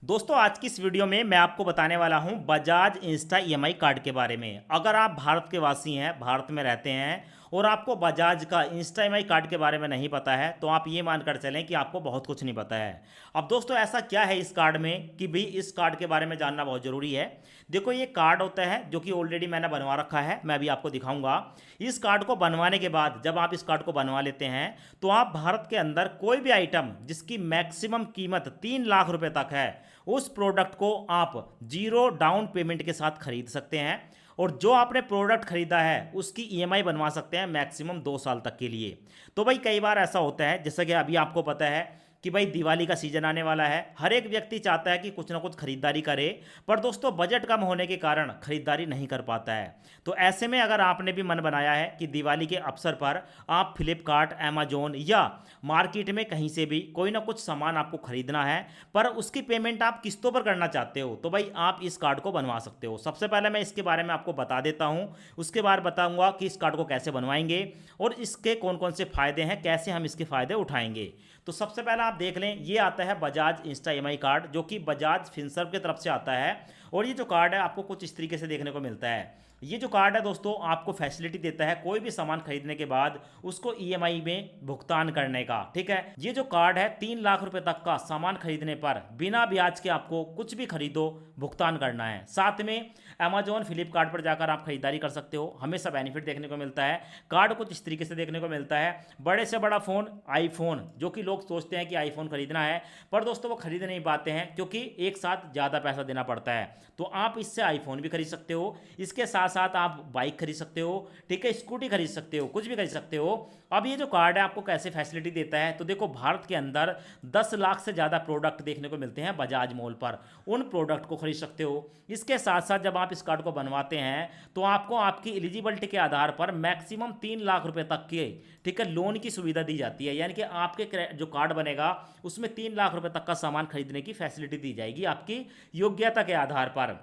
दोस्तों आज की इस वीडियो में मैं आपको बताने वाला हूं बजाज इंस्टा ईएमआई कार्ड के बारे में। अगर आप भारत के वासी हैं, भारत में रहते हैं और आपको बजाज का इंस्टा ईएमआई कार्ड के बारे में नहीं पता है तो आप ये मानकर चलें कि आपको बहुत कुछ नहीं पता है। अब दोस्तों ऐसा क्या है इस कार्ड में कि भाई इस कार्ड के बारे में जानना बहुत ज़रूरी है। देखो ये कार्ड होता है जो कि ऑलरेडी मैंने बनवा रखा है, मैं अभी आपको दिखाऊंगा। इस कार्ड को बनवाने के बाद जब आप इस कार्ड को बनवा लेते हैं तो आप भारत के अंदर कोई भी आइटम जिसकी मैक्सिमम कीमत 3 लाख रुपए तक है उस प्रोडक्ट को आप जीरो डाउन पेमेंट के साथ खरीद सकते हैं और जो आपने प्रोडक्ट खरीदा है उसकी ईएमआई बनवा सकते हैं मैक्सिमम 2 साल तक के लिए। तो भाई कई बार ऐसा होता है जैसा कि अभी आपको पता है कि भाई दिवाली का सीजन आने वाला है, हर एक व्यक्ति चाहता है कि कुछ ना कुछ खरीदारी करे, पर दोस्तों बजट कम होने के कारण खरीदारी नहीं कर पाता है। तो ऐसे में अगर आपने भी मन बनाया है कि दिवाली के अवसर पर आप फ्लिपकार्ट, अमेजोन या मार्केट में कहीं से भी कोई ना कुछ सामान आपको खरीदना है पर उसकी पेमेंट आप किस्तों पर करना चाहते हो, तो भाई आप इस कार्ड को बनवा सकते हो। सबसे पहले मैं इसके बारे में आपको बता देता हूँ, उसके बाद बताऊँगा कि इस कार्ड को कैसे बनवाएंगे और इसके कौन कौन से फ़ायदे हैं, कैसे हम इसके फ़ायदे उठाएंगे। तो सबसे पहले आप देख लें, ये आता है बजाज इंस्टा ईएमआई कार्ड जो कि बजाज फिनसर्व की तरफ से आता है। और ये जो कार्ड है आपको कुछ इस तरीके से देखने को मिलता है। ये जो कार्ड है दोस्तों आपको फैसिलिटी देता है कोई भी सामान खरीदने के बाद उसको ईएमआई में भुगतान करने का। ठीक है, ये जो कार्ड है 3 लाख रुपए तक का सामान खरीदने पर बिना ब्याज के आपको कुछ भी खरीदो भुगतान करना है। साथ में अमेजोन, फ्लिपकार्ट पर जाकर आप खरीदारी कर सकते हो, हमेशा बेनिफिट देखने को मिलता है। कार्ड कुछ इस तरीके से देखने को मिलता है, बड़े से बड़ा फ़ोन आईफोन, जो कि लोग सोचते हैं कि आईफोन खरीदना है पर दोस्तों वो खरीद नहीं पाते हैं क्योंकि एक साथ ज़्यादा पैसा देना पड़ता है। तो आप इससे आईफोन भी खरीद सकते हो, इसके साथ साथ आप बाइक खरीद सकते हो, ठीक है, स्कूटी खरीद सकते हो, कुछ भी खरीद सकते हो। अब ये जो कार्ड है आपको कैसे फैसिलिटी देता है, तो देखो भारत के अंदर 10 लाख से ज़्यादा प्रोडक्ट देखने को मिलते हैं बजाज मॉल पर, उन प्रोडक्ट को खरीद सकते हो। इसके साथ साथ जब आप इस कार्ड को बनवाते हैं तो आपको आपकी एलिजिबिलिटी के आधार पर मैक्सिमम 3 लाख रुपए तक के, ठीक है, लोन की सुविधा दी जाती है। यानी कि आपके जो कार्ड बनेगा उसमें 3 लाख रुपए तक का सामान खरीदने की फैसिलिटी दी जाएगी आपकी योग्यता के आधार पर।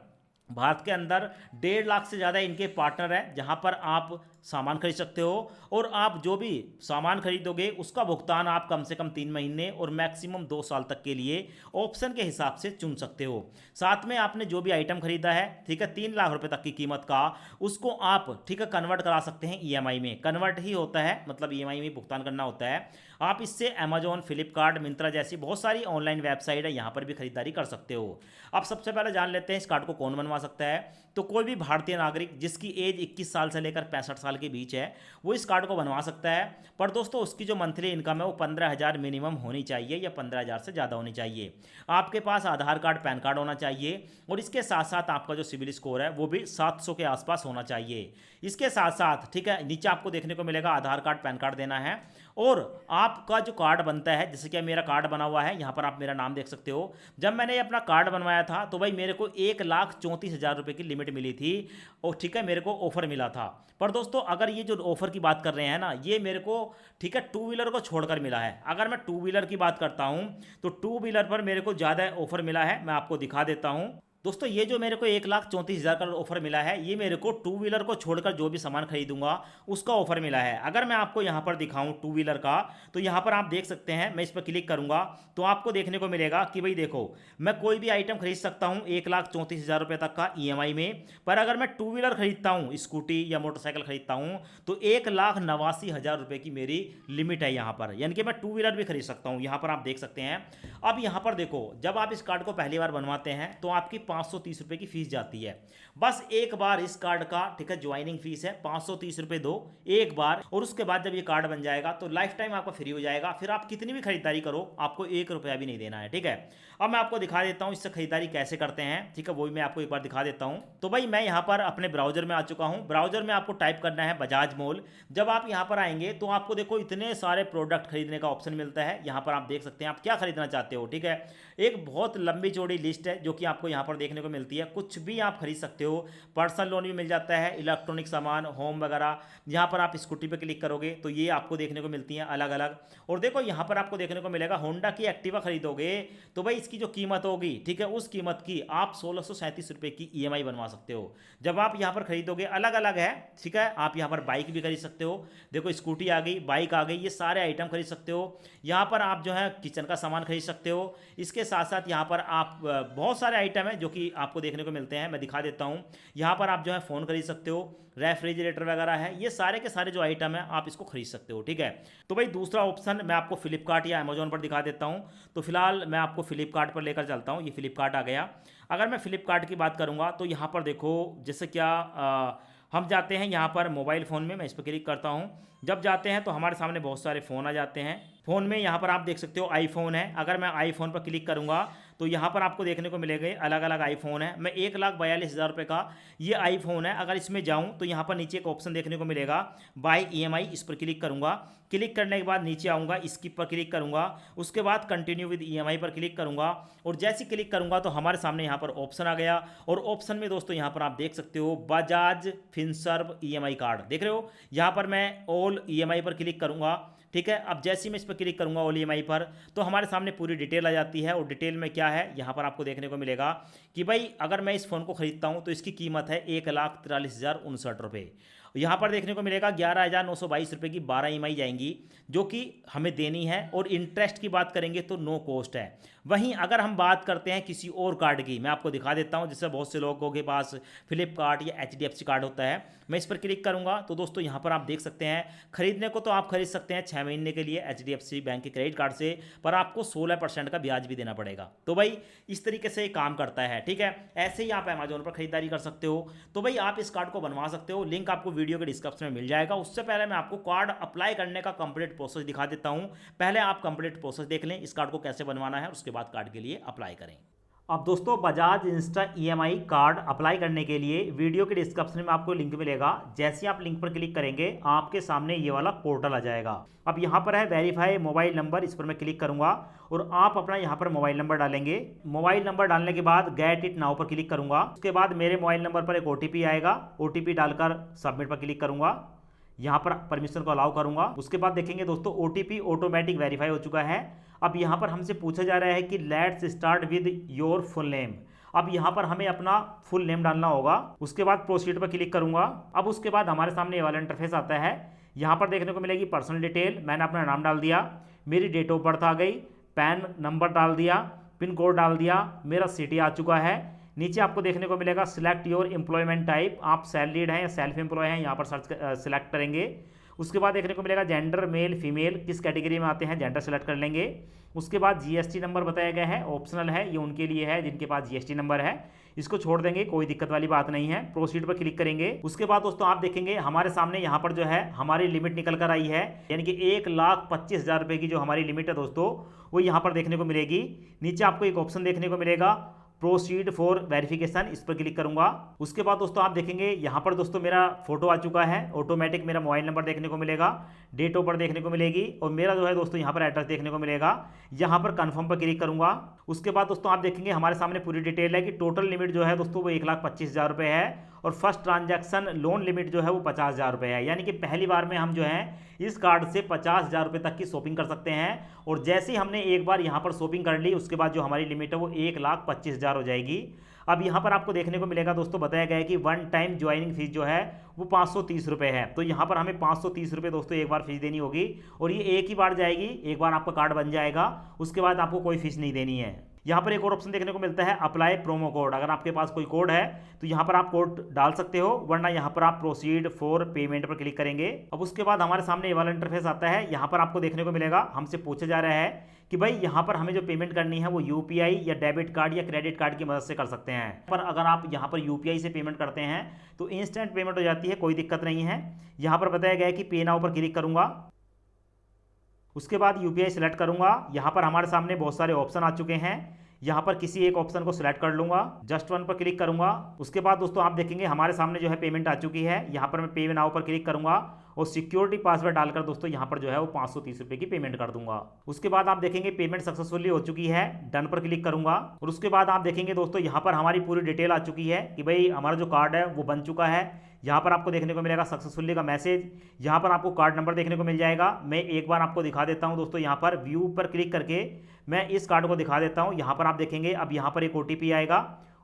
भारत के अंदर 1.5 लाख से ज़्यादा इनके पार्टनर हैं जहां पर आप सामान खरीद सकते हो और आप जो भी सामान खरीदोगे उसका भुगतान आप कम से कम 3 महीने और मैक्सिमम 2 साल तक के लिए ऑप्शन के हिसाब से चुन सकते हो। साथ में आपने जो भी आइटम खरीदा है, ठीक है, 3 लाख रुपए तक की कीमत का, उसको आप, ठीक है, कन्वर्ट करा सकते हैं ईएमआई में। कन्वर्ट ही होता है, मतलब ईएमआई में भुगतान करना होता है। आप इससे अमेजोन, फ्लिपकार्ट, मिंत्रा जैसी बहुत सारी ऑनलाइन वेबसाइट है, यहाँ पर भी खरीदारी कर सकते हो। अब सबसे पहले जान लेते हैं इस कार्ड को कौन बनवा सकता है। तो कोई भी भारतीय नागरिक जिसकी एज 21 साल से लेकर 65 साल के बीच है वो इस कार्ड को बनवा सकता है। पर दोस्तों उसकी जो मंथली इनकम है वो 15,000 मिनिमम होनी चाहिए या 15,000 से ज़्यादा होनी चाहिए। आपके पास आधार कार्ड, पैन कार्ड होना चाहिए और इसके साथ साथ आपका जो सिविल स्कोर है वो भी 700 के आसपास होना चाहिए। इसके साथ साथ, ठीक है, नीचे आपको देखने को मिलेगा आधार कार्ड, पैन कार्ड देना है। और आपका जो कार्ड बनता है, जैसे कि मेरा कार्ड बना हुआ है, यहाँ पर आप मेरा नाम देख सकते हो। जब मैंने ये अपना कार्ड बनवाया था तो भाई मेरे को 1,34,000 रुपये की लिमिट मिली थी और ठीक है मेरे को ऑफर मिला था। पर दोस्तों अगर ये जो ऑफर की बात कर रहे हैं ना, ये मेरे को, ठीक है, टू व्हीलर को छोड़कर मिला है। अगर मैं टू व्हीलर की बात करता हूँ तो टू व्हीलर पर मेरे को ज़्यादा ऑफर मिला है, मैं आपको दिखा देता हूँ। दोस्तों ये जो मेरे को 1,34,000 का ऑफर मिला है ये मेरे को टू व्हीलर को छोड़कर जो भी सामान खरीदूंगा उसका ऑफर मिला है। अगर मैं आपको यहाँ पर दिखाऊं टू व्हीलर का, तो यहाँ पर आप देख सकते हैं, मैं इस पर क्लिक करूंगा तो आपको देखने को मिलेगा कि भाई देखो मैं कोई भी आइटम खरीद सकता हूँ 1,34,000 रुपये तक का ईएमआई में। पर अगर मैं टू व्हीलर खरीदता हूँ, स्कूटी या मोटरसाइकिल खरीदता हूँ, तो 1,89,000 रुपये की मेरी लिमिट है यहाँ पर, यानी कि मैं टू व्हीलर भी खरीद सकता हूँ। यहाँ पर आप देख सकते हैं। अब यहाँ पर देखो जब आप इस कार्ड को पहली बार बनवाते हैं तो आपकी 530 रुपये की फीस जाती है। बस एक बार इस कार्ड का, ठीक है, ज्वाइनिंग फीस है 530 रुपये दो एक बार, और उसके बाद जब ये कार्ड बन जाएगा तो लाइफ टाइम आपका फ्री हो जाएगा। फिर आप कितनी भी खरीदारी करो आपको 1 रुपया भी नहीं देना है। ठीक है, अब मैं आपको दिखा देता हूँ इससे खरीदारी कैसे करते हैं। ठीक है, वो भी मैं आपको एक बार दिखा देता हूँ। तो भाई मैं यहाँ पर अपने ब्राउजर में आ चुका हूँ। ब्राउजर में आपको टाइप करना है बजाज मॉल। जब आप यहाँ पर आएंगे तो आपको देखो इतने सारे प्रोडक्ट खरीदने का ऑप्शन मिलता है। यहाँ पर आप देख सकते हैं आप क्या खरीदना चाहते हो। ठीक है, एक बहुत लंबी चौड़ी लिस्ट है जो कि आपको यहाँ पर देखने को मिलती है, कुछ भी आप खरीद सकते हो। पर्सनल लोन भी मिल जाता है, इलेक्ट्रॉनिक सामान, होम वगैरह। यहाँ पर आप स्कूटी पे क्लिक करोगे तो ये आपको देखने को मिलती हैं अलग अलग। और देखो यहाँ पर आपको देखने को मिलेगा होंडा की एक्टिवा खरीदोगे तो भाई इसकी जो कीमत होगी, ठीक है, उस कीमत की आप 1637 रुपये की ईएमआई बनवा सकते हो जब आप यहाँ पर खरीदोगे। अलग अलग है, ठीक है। आप यहाँ पर बाइक भी खरीद सकते हो, देखो स्कूटी आ गई, बाइक आ गई, ये सारे आइटम खरीद सकते हो। यहाँ पर आप जो है किचन का सामान खरीद सकते हो। इसके साथ साथ यहाँ पर आप बहुत सारे आइटम हैं जो कि आपको देखने को मिलते हैं, मैं दिखा देता हूँ। यहाँ पर आप जो है फ़ोन खरीद सकते हो, रेफ्रिजरेटर वगैरह है, ये सारे के सारे जो आइटम है आप इसको खरीद सकते हो, ठीक है। तो भाई दूसरा ऑप्शन मैं आपको फ्लिपकार्ट या अमेजोन पर दिखा देता हूँ। तो फिलहाल मैं आपको फ्लिपकार्ट पर लेकर चलता हूँ, ये फ्लिपकार्ट आ गया। अगर मैं फ्लिपकार्ट की बात करूँगा तो यहाँ पर देखो जैसे क्या हम जाते हैं यहाँ पर मोबाइल फ़ोन में, मैं इस पर क्लिक करता हूँ। जब जाते हैं तो हमारे सामने बहुत सारे फ़ोन आ जाते हैं। फ़ोन में यहाँ पर आप देख सकते हो आईफोन है। अगर मैं आईफोन पर क्लिक करूँगा तो यहाँ पर आपको देखने को मिलेंगे अलग अलग आईफोन है। मैं 1,42,000 रुपये का ये आईफोन है। अगर इसमें जाऊँ तो यहाँ पर नीचे एक ऑप्शन देखने को मिलेगा बाय ईएमआई, इस पर क्लिक करूँगा। क्लिक करने के बाद नीचे आऊँगा, स्किप पर क्लिक करूँगा, उसके बाद कंटिन्यू विद ईएमआई पर क्लिक करूँगा। और जैसे ही क्लिक करूँगा तो हमारे सामने यहाँ पर ऑप्शन आ गया। और ऑप्शन में दोस्तों यहाँ पर आप देख सकते हो बजाज फिनसर्व ईएमआई कार्ड, देख रहे हो। यहाँ पर मैं ऑल ईएमआई पर क्लिक करूँगा, ठीक है। अब जैसे ही मैं इस पर क्लिक करूँगा ऑल ईएमआई पर तो हमारे सामने पूरी डिटेल आ जाती है। और डिटेल में क्या है यहाँ पर आपको देखने को मिलेगा कि भाई अगर मैं इस फ़ोन को ख़रीदता हूँ तो इसकी कीमत है 1,43,059 रुपये। यहाँ पर देखने को मिलेगा 11,922 रुपये की 12 ईएमआई जाएंगी जो कि हमें देनी है। और इंटरेस्ट की बात करेंगे तो नो कॉस्ट है। वहीं अगर हम बात करते हैं किसी और कार्ड की, मैं आपको दिखा देता हूं। जैसे बहुत से लोगों के पास फ्लिपकार्ट या एचडीएफसी कार्ड होता है, मैं इस पर क्लिक करूंगा तो दोस्तों यहाँ पर आप देख सकते हैं खरीदने को तो आप खरीद सकते हैं 6 महीने के लिए एचडीएफसी बैंक के क्रेडिट कार्ड से, पर आपको 16% का ब्याज भी देना पड़ेगा। तो भाई इस तरीके से काम करता है, ठीक है। ऐसे ही आप अमेजोन पर खरीदारी कर सकते हो। तो भाई आप इस कार्ड को बनवा सकते हो, लिंक आपको वीडियो के डिस्क्रिप्शन में मिल जाएगा। उससे पहले मैं आपको कार्ड अप्लाई करने का कंप्लीट प्रोसेस दिखा देता हूं। पहले आप कंप्लीट प्रोसेस देख लें इस कार्ड को कैसे बनवाना है, उसके बाद कार्ड के लिए अप्लाई करें। अब दोस्तों Bajaj Insta EMI card apply करने के लिए वीडियो के डिस्क्रिप्शन में आपको लिंक मिलेगा। जैसे ही आप लिंक पर क्लिक करेंगे आपके सामने ये वाला पोर्टल आ जाएगा। अब यहाँ पर है वेरीफाई मोबाइल नंबर, इस पर मैं क्लिक करूँगा और आप अपना यहाँ पर मोबाइल नंबर डालेंगे। मोबाइल नंबर डालने के बाद गेट इट नाउ पर क्लिक करूँगा। उसके बाद मेरे मोबाइल नंबर पर एक ओटीपी आएगा, ओटीपी डालकर सबमिट पर क्लिक करूँगा। यहाँ पर परमिशन को अलाउ करूँगा। उसके बाद देखेंगे दोस्तों ओटीपी ऑटोमेटिक वेरीफाई हो चुका है। अब यहाँ पर हमसे पूछा जा रहा है कि let's start with your full name. अब यहाँ पर हमें अपना फुल नेम डालना होगा। उसके बाद प्रोसीड पर क्लिक करूँगा। अब उसके बाद हमारे सामने ये वाला इंटरफेस आता है। यहाँ पर देखने को मिलेगी पर्सनल डिटेल, मैंने अपना नाम डाल दिया, मेरी डेट ऑफ बर्थ आ गई, पैन नंबर डाल दिया, पिन कोड डाल दिया, मेरा सिटी आ चुका है। नीचे आपको देखने को मिलेगा सिलेक्ट योर एम्प्लॉयमेंट टाइप, आप सैलरीड हैं या सेल्फ एम्प्लॉय हैं, यहाँ पर सिलेक्ट करेंगे। उसके बाद देखने को मिलेगा जेंडर मेल फीमेल, किस कैटेगरी में आते हैं जेंडर सेलेक्ट कर लेंगे। उसके बाद जीएसटी नंबर बताया गया है, ऑप्शनल है, ये उनके लिए है जिनके पास जीएसटी नंबर है, इसको छोड़ देंगे, कोई दिक्कत वाली बात नहीं है। प्रोसीड पर क्लिक करेंगे। उसके बाद दोस्तों आप देखेंगे हमारे सामने यहाँ पर जो है हमारी लिमिट निकल कर आई है, यानी कि 1,25,000 रुपये की जो हमारी लिमिट है दोस्तों वो यहाँ पर देखने को मिलेगी। नीचे आपको एक ऑप्शन देखने को मिलेगा प्रोसीड फॉर वेरिफिकेशन, इस पर क्लिक करूंगा। उसके बाद दोस्तों आप देखेंगे यहाँ पर दोस्तों मेरा फोटो आ चुका है, ऑटोमेटिक मेरा मोबाइल नंबर देखने को मिलेगा, डेट ऑफ बर्थ देखने को मिलेगी और मेरा जो है दोस्तों यहाँ पर एड्रेस देखने को मिलेगा। यहाँ पर कंफर्म पर क्लिक करूंगा। उसके बाद दोस्तों आप देखेंगे हमारे सामने पूरी डिटेल है कि टोटल लिमिट जो है दोस्तों वो 1,25,000 रुपये है और फर्स्ट ट्रांजैक्शन लोन लिमिट जो है वो 50,000 रुपये है, यानी कि पहली बार में हम जो है इस कार्ड से 50,000 रुपये तक की शॉपिंग कर सकते हैं। और जैसे ही हमने एक बार यहाँ पर शॉपिंग कर ली उसके बाद जो हमारी लिमिट है वो 1,25,000 हो जाएगी। अब यहाँ पर आपको देखने को मिलेगा दोस्तों बताया गया है कि वन टाइम ज्वाइनिंग फीस जो है वो 530 रुपये है। तो यहाँ पर हमें 530 रुपये दोस्तों एक बार फीस देनी होगी और ये एक ही बार जाएगी, एक बार आपका कार्ड बन जाएगा, उसके बाद आपको कोई फीस नहीं देनी है। यहाँ पर एक और ऑप्शन देखने को मिलता है अप्लाई प्रोमो कोड, अगर आपके पास कोई कोड है तो यहाँ पर आप कोड डाल सकते हो, वरना यहाँ पर आप प्रोसीड फॉर पेमेंट पर क्लिक करेंगे। अब उसके बाद हमारे सामने ये वाला इंटरफेस आता है। यहाँ पर आपको देखने को मिलेगा हमसे पूछा जा रहा है कि भाई यहाँ पर हमें जो पेमेंट करनी है वो यूपीआई या डेबिट कार्ड या क्रेडिट कार्ड की मदद से कर सकते हैं। पर अगर आप यहाँ पर यूपीआई से पेमेंट करते हैं तो इंस्टेंट पेमेंट हो जाती है, कोई दिक्कत नहीं है। यहाँ पर बताया गया है कि पे नाउ पर क्लिक करूँगा। उसके बाद यूपीआई सेलेक्ट करूँगा। यहाँ पर हमारे सामने बहुत सारे ऑप्शन आ चुके हैं। यहाँ पर किसी एक ऑप्शन को सिलेक्ट कर लूंगा, जस्ट वन पर क्लिक करूंगा। उसके बाद दोस्तों आप देखेंगे हमारे सामने जो है पेमेंट आ चुकी है। यहाँ पर मैं पे नाउ पर क्लिक करूंगा और सिक्योरिटी पासवर्ड डालकर दोस्तों यहाँ पर जो है वो 530 रुपये की पेमेंट कर दूंगा। उसके बाद आप देखेंगे पेमेंट सक्सेसफुली हो चुकी है, डन पर क्लिक करूंगा। और उसके बाद आप देखेंगे दोस्तों यहाँ पर हमारी पूरी डिटेल आ चुकी है कि भाई हमारा जो कार्ड है वो बन चुका है। यहाँ पर आपको देखने को मिलेगा सक्सेसफुली का मैसेज, यहाँ पर आपको कार्ड नंबर देखने को मिल जाएगा। मैं एक बार आपको दिखा देता हूँ दोस्तों, यहाँ पर व्यू पर क्लिक करके मैं इस कार्ड को दिखा देता हूँ। यहाँ पर आप देखेंगे अब यहाँ पर एक OTP आएगा,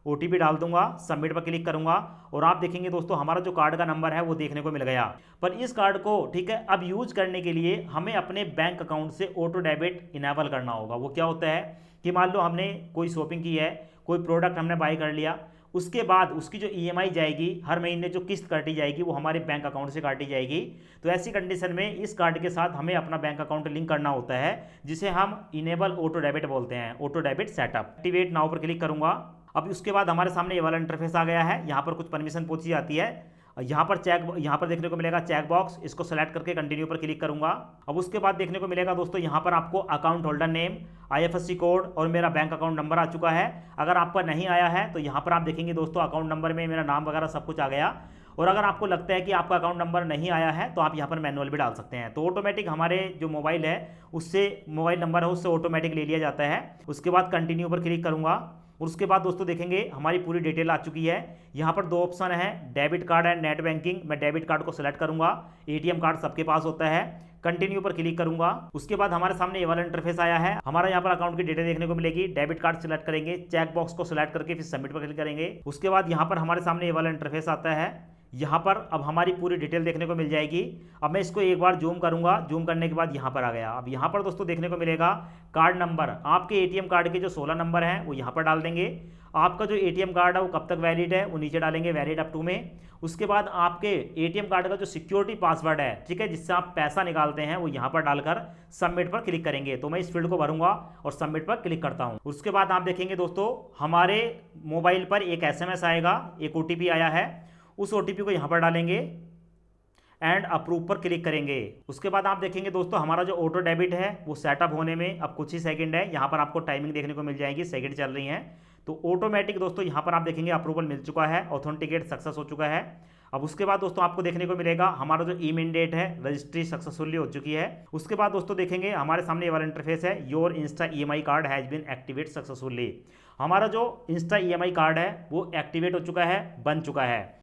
OTP डाल दूंगा, सबमिट पर क्लिक करूंगा और आप देखेंगे दोस्तों हमारा जो कार्ड का नंबर है वो देखने को मिल गया। पर इस कार्ड को ठीक है अब यूज करने के लिए हमें अपने बैंक अकाउंट से ऑटो डेबिट इनेबल करना होगा। वो क्या होता है कि मान लो हमने कोई शॉपिंग की है, कोई प्रोडक्ट हमने बाई कर लिया, उसके बाद उसकी जो EMI जाएगी, हर महीने जो किस्त काटी जाएगी वो हमारे बैंक अकाउंट से काटी जाएगी। तो ऐसी कंडीशन में इस कार्ड के साथ हमें अपना बैंक अकाउंट लिंक करना होता है, जिसे हम इनेबल ऑटो डेबिट बोलते हैं, auto debit setup. Activate now पर क्लिक करूंगा। अब उसके बाद हमारे सामने ये वाला इंटरफेस आ गया है। यहाँ पर कुछ परमिशन पूछी जाती है। यहाँ पर देखने को मिलेगा चेक बॉक्स, इसको सेलेक्ट करके कंटिन्यू पर क्लिक करूंगा। अब उसके बाद देखने को मिलेगा दोस्तों यहाँ पर आपको account holder name, IFSC code और मेरा बैंक अकाउंट नंबर आ चुका है। अगर आपका नहीं आया है तो यहाँ पर आप देखेंगे दोस्तों अकाउंट नंबर में मेरा नाम वगैरह सब कुछ आ गया। और अगर आपको लगता है कि आपका अकाउंट नंबर नहीं आया है तो आप यहाँ पर मैनुअल भी डाल सकते हैं। तो ऑटोमेटिक हमारे जो मोबाइल है उससे मोबाइल नंबर है उससे ऑटोमेटिक ले लिया जाता है। उसके बाद कंटिन्यू पर क्लिक करूँगा और उसके बाद दोस्तों देखेंगे हमारी पूरी डिटेल आ चुकी है। यहाँ पर दो ऑप्शन है, debit card and net banking. मैं डेबिट कार्ड को सिलेक्ट करूंगा, ATM कार्ड सबके पास होता है। कंटिन्यू पर क्लिक करूंगा। उसके बाद हमारे सामने ये वाला इंटरफेस आया है। हमारा यहाँ पर अकाउंट की डिटेल देखने को मिलेगी। डेबिट कार्ड सिलेक्ट करेंगे, चेक बॉक्स को सिलेक्ट करके फिर सबमिट पर क्लिक करेंगे। उसके बाद यहाँ पर हमारे सामने ये वाला इंटरफेस आता है। यहाँ पर अब हमारी पूरी डिटेल देखने को मिल जाएगी। अब मैं इसको एक बार जूम करूंगा, जूम करने के बाद यहाँ पर आ गया। अब यहाँ पर दोस्तों देखने को मिलेगा कार्ड नंबर, आपके ATM कार्ड के जो 16 नंबर हैं वो यहाँ पर डाल देंगे। आपका जो ATM कार्ड है वो कब तक वैलिड है वो नीचे डालेंगे, वैलिड अप टू में। उसके बाद आपके ATM कार्ड का जो सिक्योरिटी पासवर्ड है, ठीक है, जिससे आप पैसा निकालते हैं, वो यहाँ पर डालकर सबमिट पर क्लिक करेंगे। तो मैं इस फील्ड को भरूंगा और सबमिट पर क्लिक करता हूँ। उसके बाद आप देखेंगे दोस्तों हमारे मोबाइल पर एक SMS आएगा, एक OTP आया है। उस OTP को यहाँ पर डालेंगे एंड अप्रूव पर क्लिक करेंगे। उसके बाद आप देखेंगे दोस्तों हमारा जो ऑटो डेबिट है वो सेटअप होने में अब कुछ ही सेकंड है। यहाँ पर आपको टाइमिंग देखने को मिल जाएगी, सेकंड चल रही हैं। तो ऑटोमेटिक दोस्तों यहाँ पर आप देखेंगे अप्रूवल मिल चुका है, ऑथेंटिकेट सक्सेस हो चुका है। अब उसके बाद दोस्तों आपको देखने को मिलेगा हमारा जो ई-मैंडेट है, रजिस्ट्री सक्सेसफुली हो चुकी है। उसके बाद दोस्तों देखेंगे हमारे सामने ये वाला इंटरफेस है, your insta EMI card has been activate successfully. हमारा जो इंस्टा EMI कार्ड है वो एक्टिवेट हो चुका है, बन चुका है।